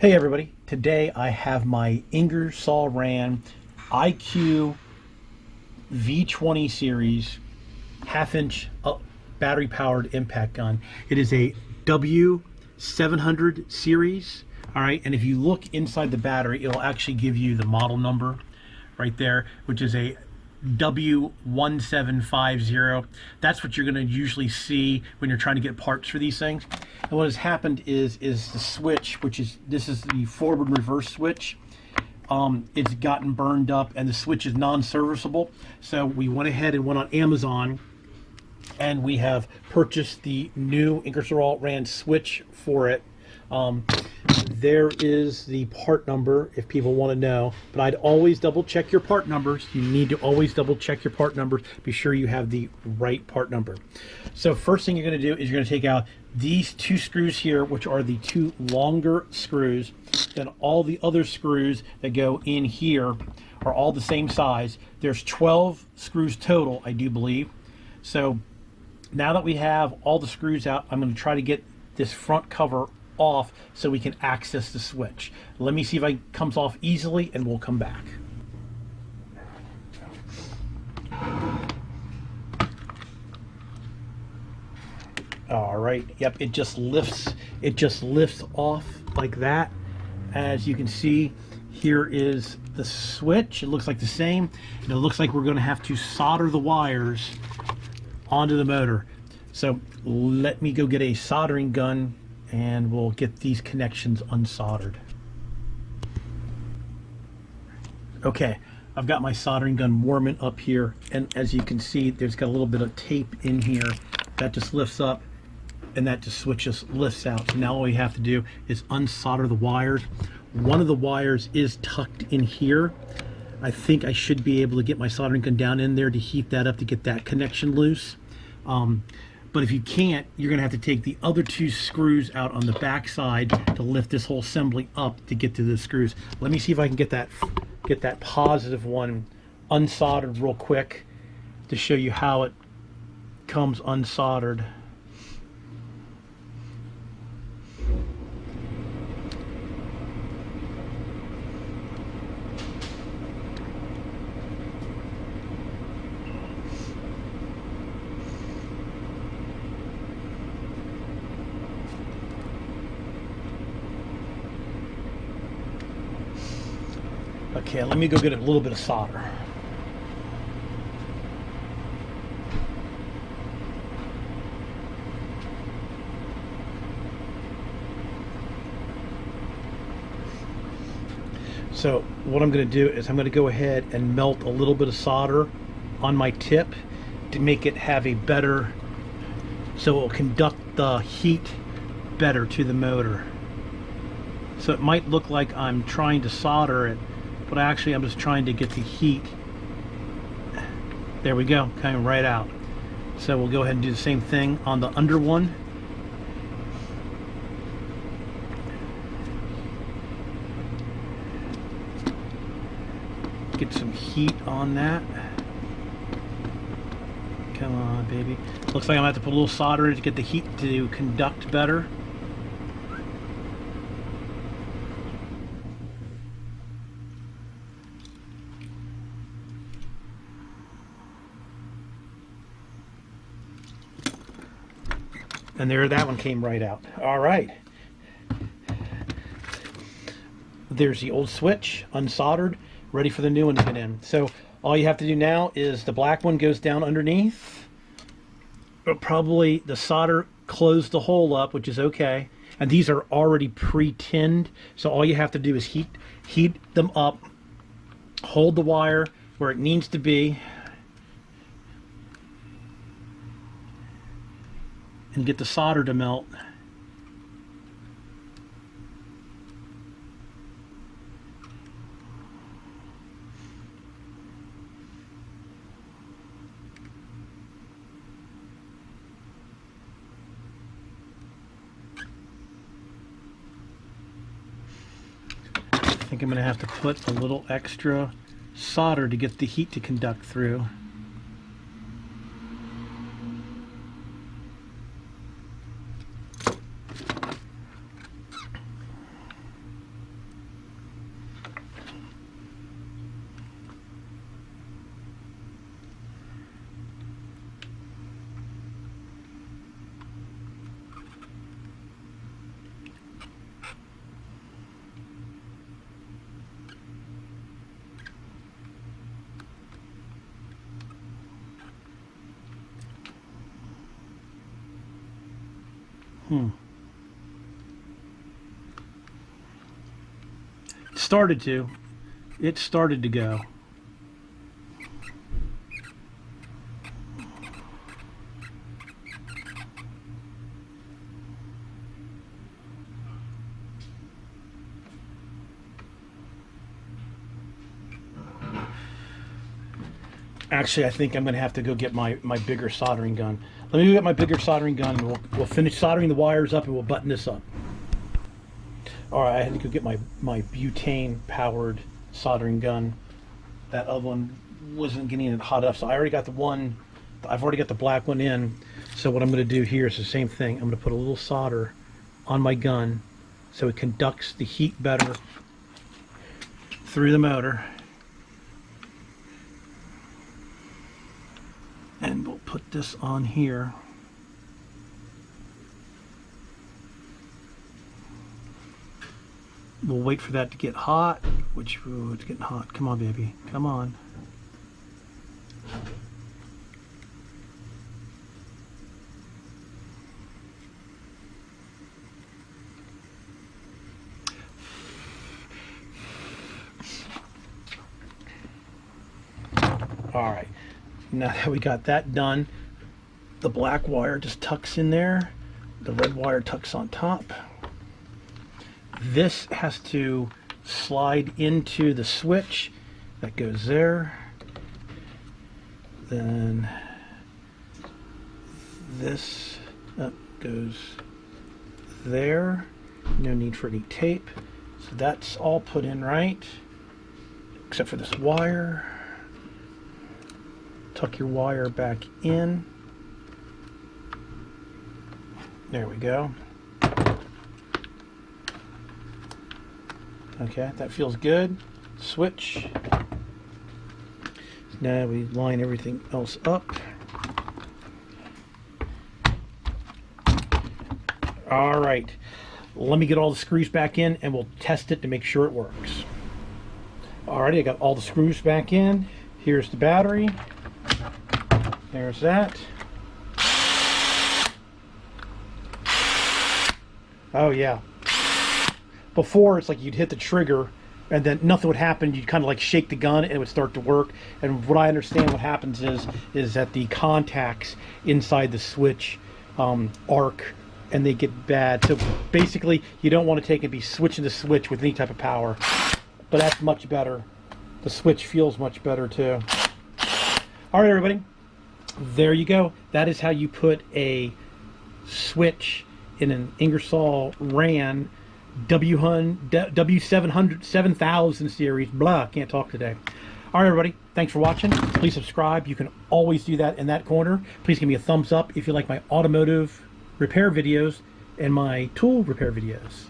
Hey everybody, today I have my Ingersoll Rand IQ V20 series half-inch battery-powered impact gun. It is a W700 series, all right, and if you look inside the battery, it'll actually give you the model number right there, which is a W1750. That's what you're going to usually see when you're trying to get parts for these things. And what has happened is the switch, which is this is the forward and reverse switch. It's gotten burned up, and the switch is non-serviceable. So we went ahead and went on Amazon, and we have purchased the new Ingersoll Rand switch for it. There is the part number if people want to know, but I'd always double check your part numbers. You need to always double check your part numbers. Be sure you have the right part number. So first thing you're going to do is you're going to take out these two screws here, which are the two longer screws. Then all the other screws that go in here are all the same size. There's 12 screws total, I do believe. So now that we have all the screws out, I'm going to try to get this front cover off so we can access the switch. Let me see if it comes off easily, and we'll come back. All right, yep, it just lifts off like that. As you can see, here is the switch. It looks like the same, and it looks like we're going to have to solder the wires onto the motor. So let me go get a soldering gun and we'll get these connections unsoldered. Okay, I've got my soldering gun warming up here, and as you can see, there's got a little bit of tape in here that just lifts up, and that just lifts out. So now all we have to do is unsolder the wires. One of the wires is tucked in here. I think I should be able to get my soldering gun down in there to heat that up to get that connection loose. But if you can't, you're going to have to take the other two screws out on the back side to lift this whole assembly up to get to the screws. Let me see if I can get that positive one unsoldered real quick to show you how it comes unsoldered. Okay, let me go get a little bit of solder. So what I'm going to do is I'm going to go ahead and melt a little bit of solder on my tip to make it have a better, so it will conduct the heat better to the motor. So it might look like I'm trying to solder it, but actually I'm just trying to get the heat. There we go, coming right out. So we'll go ahead and do the same thing on the under one. Get some heat on that. Come on, baby. Looks like I'm gonna have to put a little solder in it to get the heat to conduct better. And there, that one came right out. All right. There's the old switch, unsoldered, ready for the new one to get in. So all you have to do now is the black one goes down underneath. But probably the solder closed the hole up, which is okay. And these are already pre-tinned, so all you have to do is heat them up, hold the wire where it needs to be, and get the solder to melt. I think I'm going to have to put a little extra solder to get the heat to conduct through. started to. It started to go. Actually, I think I'm going to have to go get my bigger soldering gun. Let me go get my bigger soldering gun, and we'll finish soldering the wires up, and we'll button this up. All right, I had to go get my butane powered soldering gun. That other one wasn't getting it hot enough, so I already got the one. I've already got the black one in. So what I'm going to do here is the same thing. I'm going to put a little solder on my gun so it conducts the heat better through the motor. And we'll put this on here. We'll wait for that to get hot, which, ooh, it's getting hot. Come on, baby, come on. All right. Now that we got that done, the black wire just tucks in there, the red wire tucks on top. This has to slide into the switch that goes there. Then this goes there. No need for any tape. So that's all put in right, except for this wire. Tuck your wire back in. There we go. Okay, that feels good. Switch. Now we line everything else up. All right, let me get all the screws back in and we'll test it to make sure it works. Alrighty, I got all the screws back in. Here's the battery. There's that. Oh yeah. Before, it's like you'd hit the trigger and then nothing would happen. You'd kind of like shake the gun and it would start to work. And what I understand what happens is that the contacts inside the switch arc and they get bad. So basically, you don't want to take and be switching the switch with any type of power. But that's much better. The switch feels much better too. All right, everybody. There you go. That is how you put a switch in an Ingersoll RAN W7000 series. Blah, can't talk today. All right, everybody. Thanks for watching. Please subscribe. You can always do that in that corner. Please give me a thumbs up if you like my automotive repair videos and my tool repair videos.